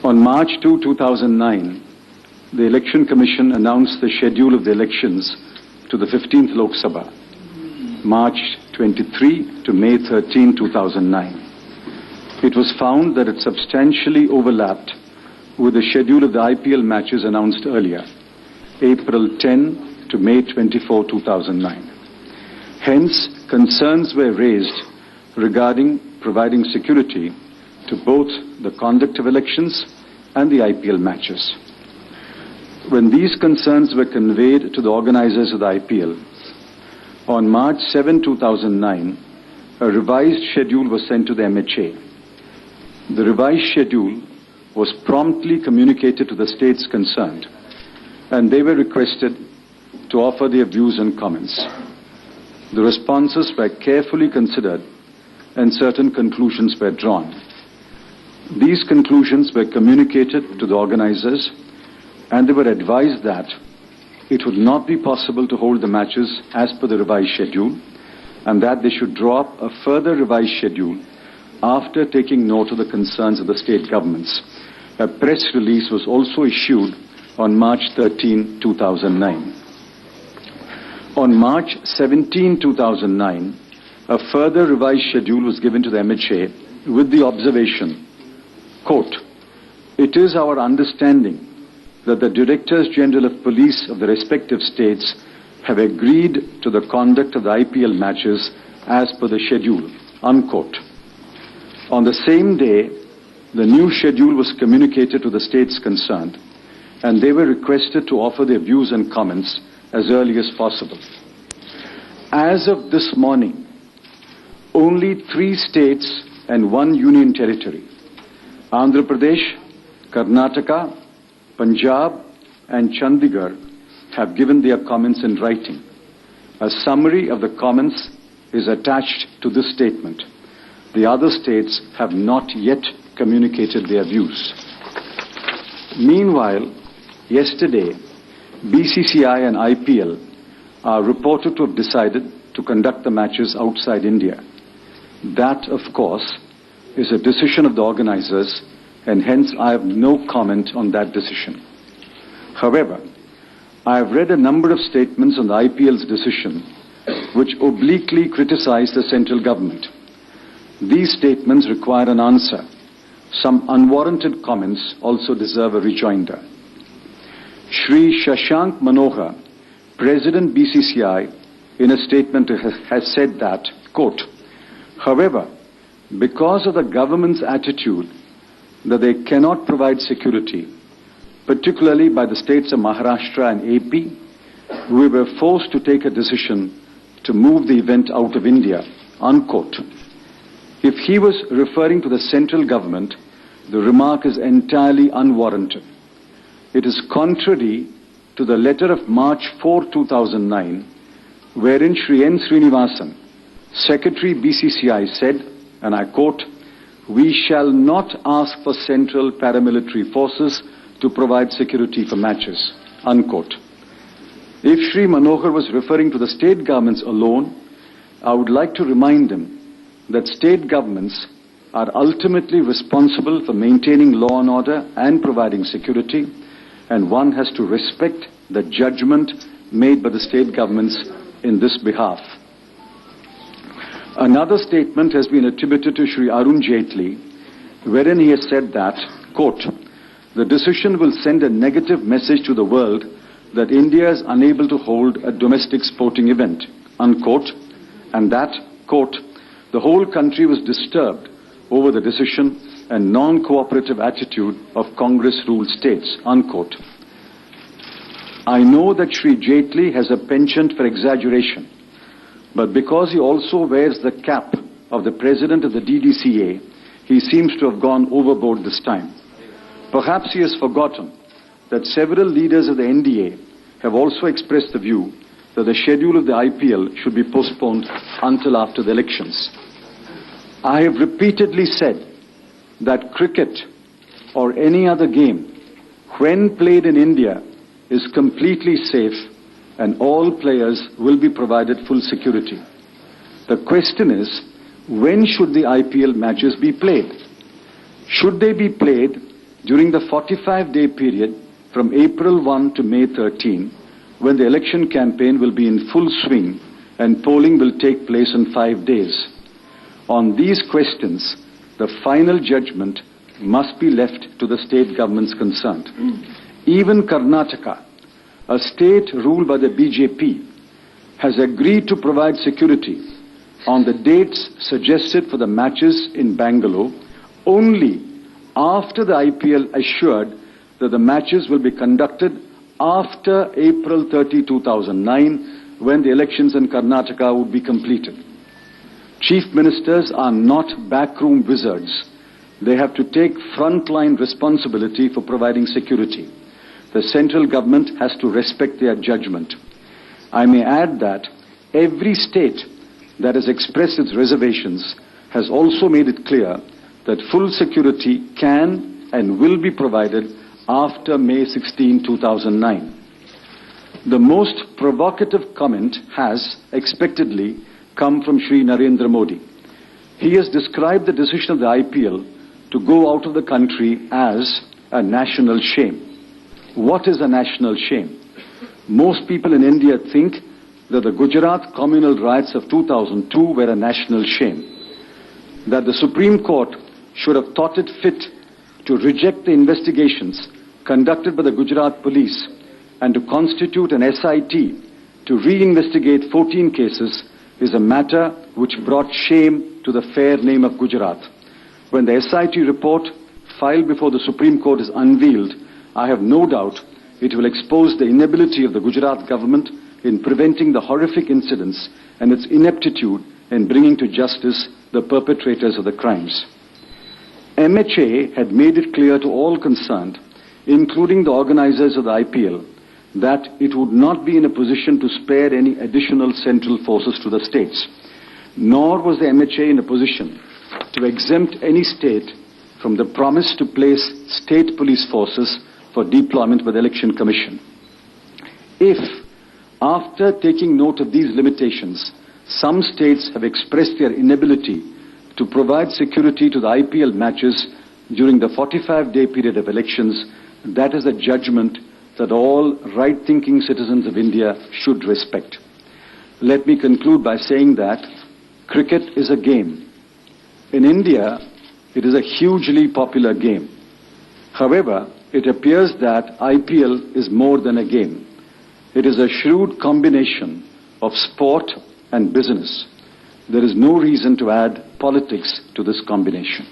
On March 2, 2009, the Election Commission announced the schedule of the elections to the 15th Lok Sabha, March 23 to May 13, 2009. It was found that it substantially overlapped with the schedule of the IPL matches announced earlier, April 10 to May 24, 2009. Hence, concerns were raised regarding providing security to both the conduct of elections and the IPL matches. When these concerns were conveyed to the organizers of the IPL, on March 7, 2009, a revised schedule was sent to the MHA. The revised schedule was promptly communicated to the states concerned, and they were requested to offer their views and comments. The responses were carefully considered and certain conclusions were drawn. These conclusions were communicated to the organizers, and they were advised that it would not be possible to hold the matches as per the revised schedule, and that they should draw up a further revised schedule after taking note of the concerns of the state governments. A press release was also issued on March 13, 2009. On March 17, 2009, a further revised schedule was given to the MHA with the observation, quote, "It is our understanding that the Directors General of Police of the respective states have agreed to the conduct of the IPL matches as per the schedule," unquote. On the same day, the new schedule was communicated to the states concerned, and they were requested to offer their views and comments as early as possible. As of this morning, only 3 states and 1 union territory, Andhra Pradesh, Karnataka, Punjab and Chandigarh, have given their comments in writing. A summary of the comments is attached to this statement. The other states have not yet communicated their views. Meanwhile, yesterday, BCCI and IPL are reported to have decided to conduct the matches outside India. That, of course, is a decision of the organizers, and hence I have no comment on that decision. However, I have read a number of statements on the IPL's decision which obliquely criticize the central government. These statements require an answer. Some unwarranted comments also deserve a rejoinder. Shri Shashank Manohar, President BCCI, in a statement has said that, quote, "However, because of the government's attitude that they cannot provide security, particularly by the states of Maharashtra and AP, we were forced to take a decision to move the event out of India," unquote. If he was referring to the central government, the remark is entirely unwarranted. It is contrary to the letter of March 4, 2009, wherein Shri N. Srinivasan, Secretary BCCI, said, and I quote, "We shall not ask for central paramilitary forces to provide security for matches," unquote. If Shri Manohar was referring to the state governments alone, I would like to remind him that state governments are ultimately responsible for maintaining law and order and providing security, and one has to respect the judgment made by the state governments in this behalf. Another statement has been attributed to Shri Arun Jaitley, wherein he has said that, quote, "The decision will send a negative message to the world that India is unable to hold a domestic sporting event," unquote, and that, quote, "The whole country was disturbed over the decision and non-cooperative attitude of Congress-ruled states," unquote. I know that Shri Jaitley has a penchant for exaggeration, but because he also wears the cap of the president of the DDCA, he seems to have gone overboard this time. Perhaps he has forgotten that several leaders of the NDA have also expressed the view that the schedule of the IPL should be postponed until after the elections. I have repeatedly said that cricket or any other game, when played in India, is completely safe and all players will be provided full security. The question is, when should the IPL matches be played? Should they be played during the 45-day period from April 1 to May 13, when the election campaign will be in full swing and polling will take place in 5 days. On these questions, the final judgment must be left to the state governments concerned. Even Karnataka, a state ruled by the BJP, has agreed to provide security on the dates suggested for the matches in Bangalore only after the IPL assured that the matches will be conducted after April 30, 2009, when the elections in Karnataka would be completed. Chief ministers are not backroom wizards. They have to take frontline responsibility for providing security. The central government has to respect their judgment. I may add that every state that has expressed its reservations has also made it clear that full security can and will be provided after May 16, 2009. The most provocative comment has, expectedly, come from Shri Narendra Modi. He has described the decision of the IPL to go out of the country as a national shame. What is a national shame? Most people in India think that the Gujarat communal riots of 2002 were a national shame, that the Supreme Court should have thought it fit to reject the investigations conducted by the Gujarat police and to constitute an SIT to reinvestigate 14 cases is a matter which brought shame to the fair name of Gujarat. When the SIT report filed before the Supreme Court is unveiled, I have no doubt it will expose the inability of the Gujarat government in preventing the horrific incidents and its ineptitude in bringing to justice the perpetrators of the crimes. MHA had made it clear to all concerned, including the organizers of the IPL, that it would not be in a position to spare any additional central forces to the states, nor was the MHA in a position to exempt any state from the promise to place state police forces for deployment by the Election Commission. If, after taking note of these limitations, some states have expressed their inability to provide security to the IPL matches during the 45-day period of elections, that is a judgment that all right-thinking citizens of India should respect. Let me conclude by saying that cricket is a game. In India, it is a hugely popular game. However, it appears that IPL is more than a game. It is a shrewd combination of sport and business. There is no reason to add politics to this combination.